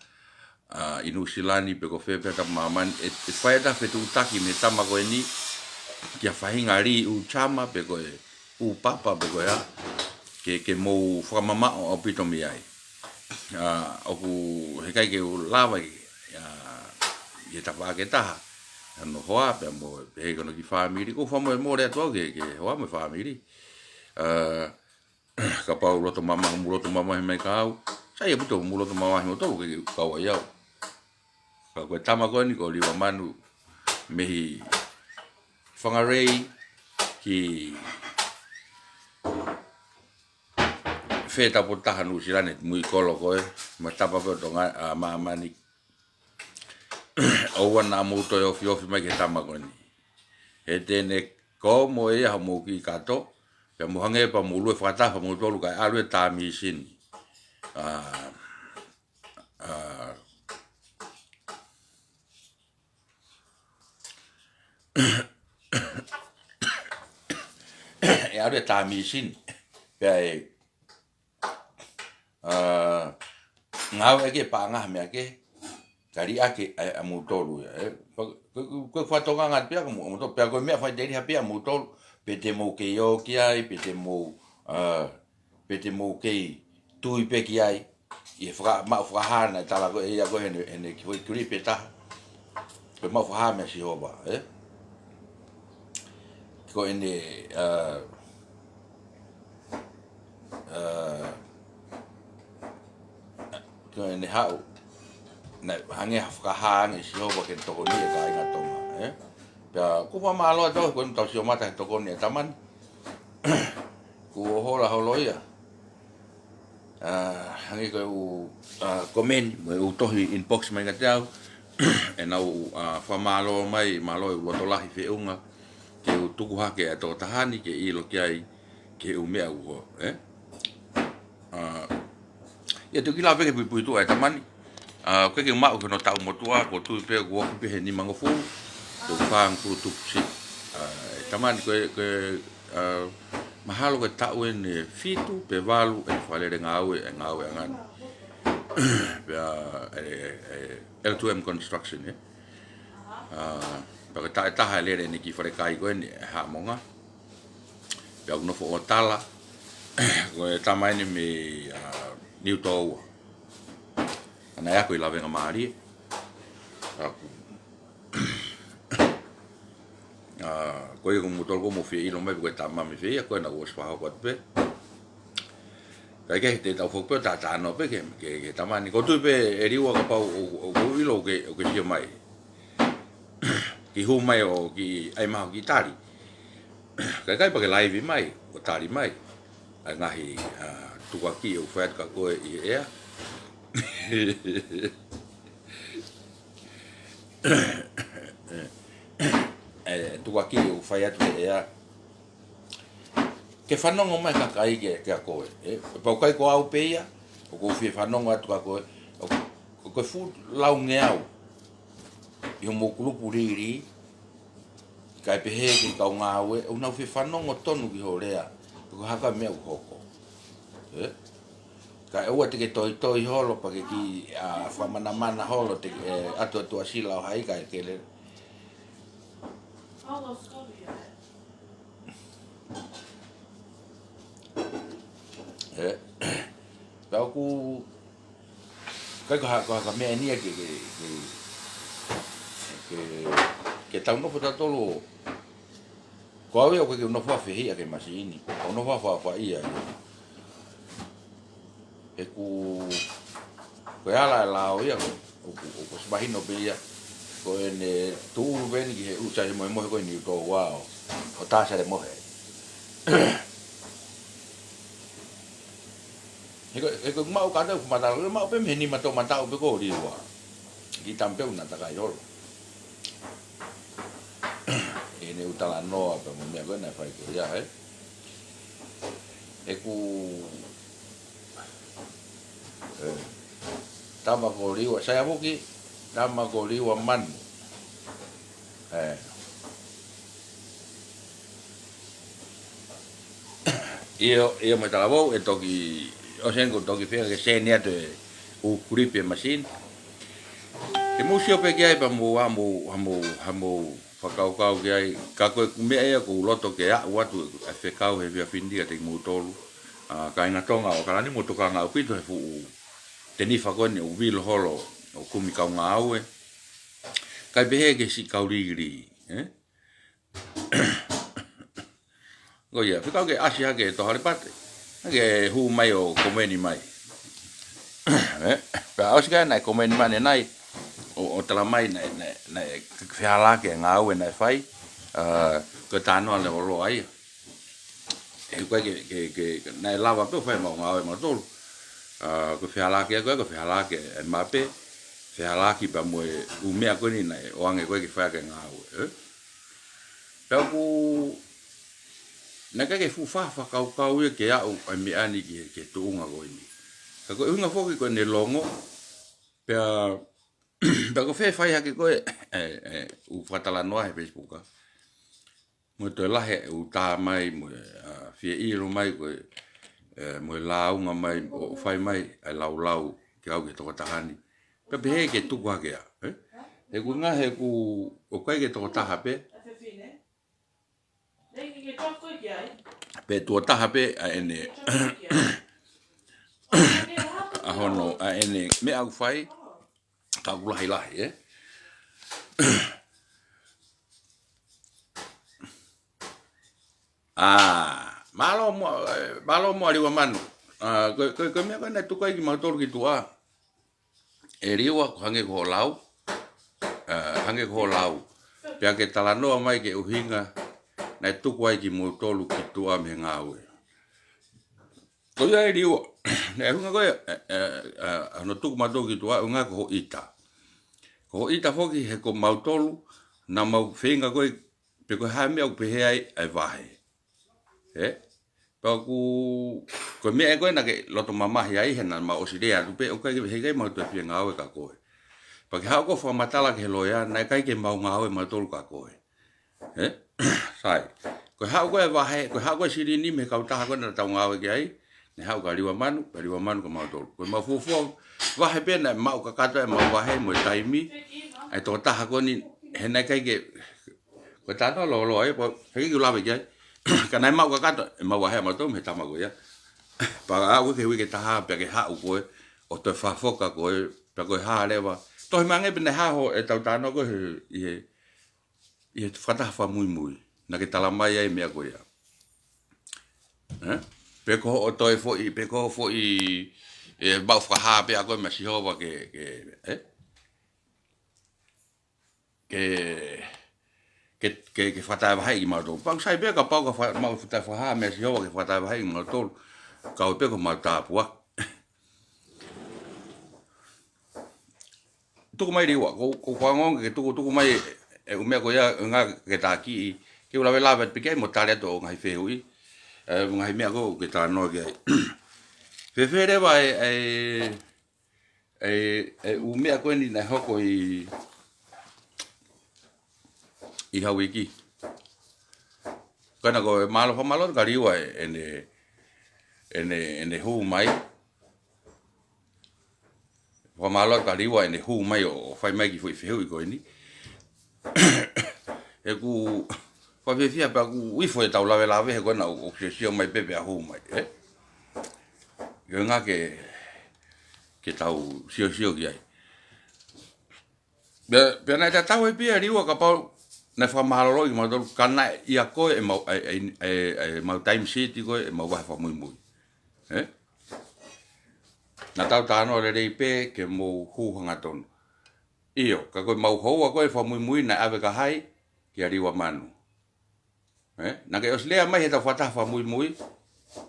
inu silani pe ko fe ta maman e fa ta fe tu taki me tama ko ni ke fainga ri u chama pe ko u papa pe ko ya ke mo fa mama o pito mi ai o ku he kai ke lava ye ta va ke ta no hoa pe mo pe ko no ki family ko fa mo re to ke hoa mo family ka pa lo to mama me ka sai e puto mo lo to mama mo to ke ka wa ya ka ko tama ko ni ko li manu me fangarei ki feta po tahanu silane muy kolo ko ma tapa po tonga mama ni o wana mo to yo fio mai ke tama ko ni e tene ko mo e ha mo ki kato pe mo hange pa mo lu fata pa mo to lu ka alu ta mi sin e alu ta mi sin pe ngau e ke pa nga me ke kari ake a mutolu ko fa tonga nga pia ko mo to pia ko me fa dei ha pia mutol pe te mo ke yo ki ai pe te mo ke tu pe ki ai e fra ma fra hana tala ko e ya ko ene ki foi kuri pe ta pe ma fra me si oba ko ene ko ene hau na hange fra hana si oba ke to ni ka nga tonga ya ko pa malo to ko to si mata to ko ni taman ko hola holoia hange ko komen mo to inbox mai nga tau e nau whamalo mai, malo e watolahi whiunga, ke u tuku hake e tō tahani, ke ilo ki ai, ke u mea uho, ia te kila peke pui tu ai tamani, koe ke mau ke no tau motua, ko tui peke kuoku pehe ni mangofu, te whaang kuru tupu si, tamani koe, mahalo ke tau e ne fitu, pe walu, e whalere ngāue angana. L2M construction pa ka taha lere ni ki fare kai ko ni ha monga ya no fo tala ko tamai ni me new to ana ya ko la venga mari ko yo mo tol ko mo fi ilo me ko tamma me fi ko na wo spa ko pe kai te tau fokpe ta no pe ke tamani ko tu pe eriwa ka pau o ilo ke si mai ki hu mai o ki ai ma ki tari kai pa ke live mai o tari mai ai ngahi tu ka ki o fat ka ko e tu ka ki o fat e ke whanonga mai ka kai ke a koe. Pau kai ko au peia, o ko whie whanonga atu ka koe, o koe fu lau ngeau, i ho mo kulupu riri, kai pehe ki kau ngāwe, o nau whie whanonga tonu ki ho rea, ko haka mea u hoko. Kai ua te ke toi holo, pa ke ki whamanamana holo, te atu asila o haika e ke le. Pau ku kai ko ha me ni ke tau no fota tolo ko ave o ke no fa fe ke masini o no fa ia e ku ko ala la o ia o sbahino be ia ko ene tu ven ki u cha mo ko ni to wow o ta sa de mo Eko mau kada ku mata mau pe meni mato mata o pe ko ri wa ki tampe una ta kai holo ene utala no pe mo me na fai ko ya eku tama ko ri wa saya boki tama ko ri wa man io me talavo e toki o sengo toki fea ke se nea te u kuripe machine. E musio pe kia pa mo hamo whakaukau kia i ka koe kumea ea ko loto ke a watu e whekau he via findia te mutolu. Ka ina tonga o karani mo toka ngā upito he fu te nifa kone u vilo holo o kumi kau ngā aue. Kai pehe ke si kau rigiri. Ko ia, whekau ke asi hake e tohare pate. Ke hu mai o komeni mai. Pa ausika nai komeni mai nai o tala mai nai whiala ke ngau nai fai ko tano le lo ai. E ko ke nai lava pe fai mo ngau mo tol. Ko whiala ke e mape whiala ki pa mo u mea ko ni nai o ange ko ke fai ke ngau. Pa ku naka ke fufa kau ke au ai me ani ke tuunga ko ni ka ko unga foki ko ne longo pe ko fe fai ha ke ko u fatala no ai Facebook mo to la he u ta mai mo fie i ro mai ko mo la unga mai o fai mai ai lau ke au ke to tahani pe be ke tu kwa ke e ku nga he ku o kai ke to taha pe pe tua taha pe a ene a hono a ene me au fai ka ulahi lahi malo mo ali wa manu ko me ka na tu kai ki motor ki tua e riwa hange ko lau pe ke talano mai ke uhinga na tu kwai ki mo tolu ki tua me ngau ko ya riwa na hunga ko no tu ma to ki tua unga ko ita Ko ita foki he ko mautolu na mau whenga koe pe koe hae mea upe hea ai wahe. Pa ko mea e koe na ke loto mamahi ai hena ma osirea rupe o kai he kai mau tue pia ngāwe ka koe. Pa ke hao ko whamatala ke loia na kai ke mau ngāwe mautolu ka koe. Sai. Ko hao koe wahe, ko hao koe siri ni me kautaha koe na tau ngāwe ke ai. Ne hao ka riwa manu ko mautolu. Ko mau fufua wahe pena mau ka kato e mau wahe mo taimi. Ai tō taha koe ni hena kai ke ko tano lo ai po hei ku lawe ke. Kanai mau ka kato e mau wahe mautolu me tama koe ya. Pa au ke wike taha pe ke hao koe o te whafoka koe pe koe haa lewa. Tohi mange pene haho e tau tano koe i he whataha wha mui. Na ke talamai ai mea koe ya. Pe ko o toi foi, pe ko foi e bau whaha pe a koe ma sihowa ke whatai wahai i mautolu. Pau sai pe ka pau ka whatai whaha me sihowa ke whatai wahai i mautolu. Ka o pe ko mautapua. Tuku mai riwa, ko whangonga ke tuku mai e umea ko ia ngā ke tā ki i. Ke ulawe lawe pike mo tare ato o ngai whehui. Ngai mea ko ke tā noa ke ai. Whewhere wa umea koe ni nai hoko i hau iki. Kana ko malo whamalo ka riwa ene huu mai. Whamalo ka riwa ene huu mai o whai mai ki whehui koe ni. E ku whawhewhia pa ku wifo e tau lawe he koe na o sio mai pepe a huu mai. Yo ngā ke tau sio ki ai. Pea nai tau e pia riwa ka pau na whamarolo i mautolu kana i a koe e mau time city koe e mau wahe whamui. Na tau tāno re rei pē ke mou hūhanga tonu. Iyo, ka koe mau hoa koe whamui na awe ka hai ki a riwa manu. Na ke os lea mai he tau whataha whamui,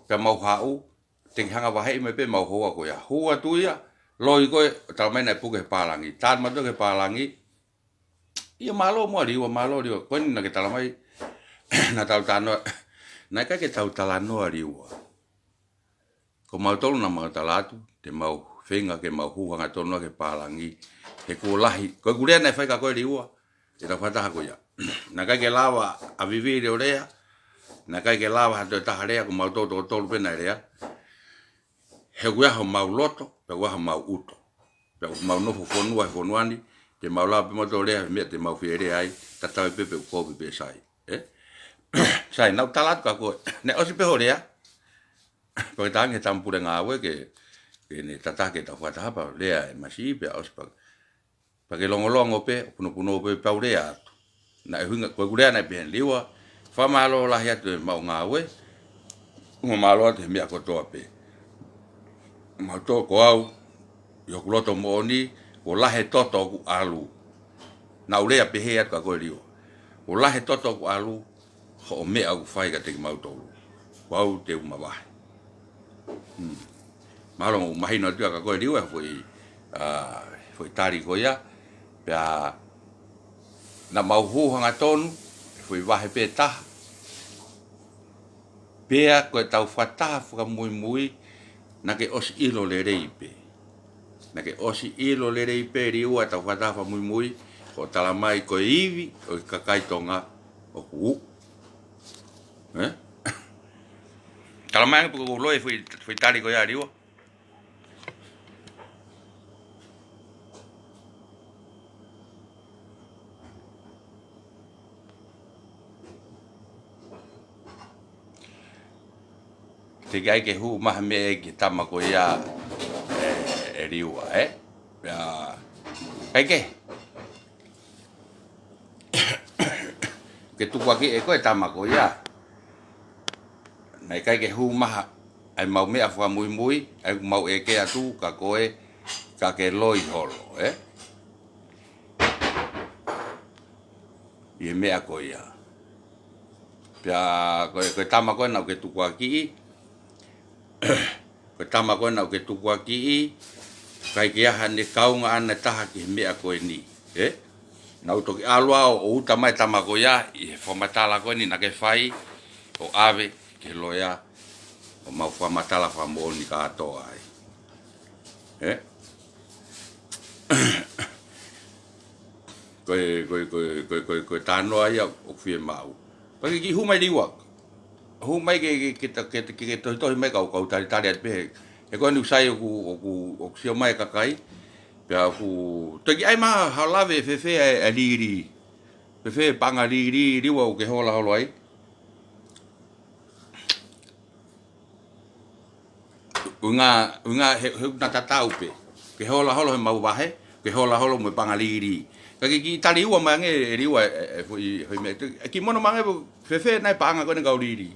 pea mau hau, te ki hanga wahei me pe mau hoa koe a. Hua tuia, loi koe, tau mai nai puke pālangi. Tān matua ke pālangi, ia malo mua riwa, koe ni na ke tala mai, na tau tānoa, na kai ke tau tala noa riwa. Ko mau tolu na mau talatu, te mau whenga ke mau hūhanga tonua ke pālangi, he ko lahi, koe kurea nai whaika koe riwa, e tau whataha koe ia. Na kai ke lawa a vivire o rea, na kai ke lawa hato e taha rea, ko mau tolu tolu pena rea, he kueaho mau loto, pe kueaho mau uto, pe mau nofo whonua he whonuani, te mau lawa pe moto rea, mea te mau whiere ai, tatawe pepe ukopi pe sai. Sai, nau talatu ka koe, ne osi peho rea, pake tangi tampure ngā awe ke ne tatake tau whatahapa, rea e masi pe osi pake longolongo pe, puno pe pau rea atu. Na e huinga, koe kurea nai pehen liwa, whamalo lahi atu e mau ngā awe, unga malo atu he mea kotoa pe. Mau tō ko au, yo kuloto mooni, ko lahe toto ku alu. Na urea pehe atu ka koe liwa. Ko lahe toto ku alu, ho o mea ku whai ka teki mau tolu. Ko au te umawahe. Malo mahino atu ka koe liwa, foi tari ko ia, pea na mau hūhanga tonu, foi wahe pe taha. Pea koe tau whataha whaka mui, na ke osi ilo le reipe. Na ke osi ilo le reipe riua tau whataha wha mui, ko talamai koe iwi, o i kakaitonga o ku. Talamai anga puko loe foi tari ko ia riua. Te kai ke hu maha me ki tama ko ia e riua, kai ke? Ke tuku aki e koe tama ko ia. Nei kai ke hu maha ai mau mea wha mui, ai mau e ke atu ka koe ka ke loi holo, I mea ko ia. Pea koe tama koe nau ke tuku aki i, ko tama koe nau ke tuku aki i, kai ke aha ne kaunga ana taha ki mea koe ni. na uto ki alua o uta mai tamako ia i fo matala ko ni na ke fai o ave ke loia o mau fo matala fa mo ni ka to ai ko tano ai o fie mau pa ki hu mai diwa hu mai ke to mai ka tari pe e ko ni sai o sio mai ka kai pia ku te ai ma halave fe a liri fe panga liri riwa o ke hola holo ai unga he na tatau pe ke hola holo he mau bahe ke hola holo mo panga liri ka ki tali ua mange riwa e me ki mono mange fe na panga ko ne ka liri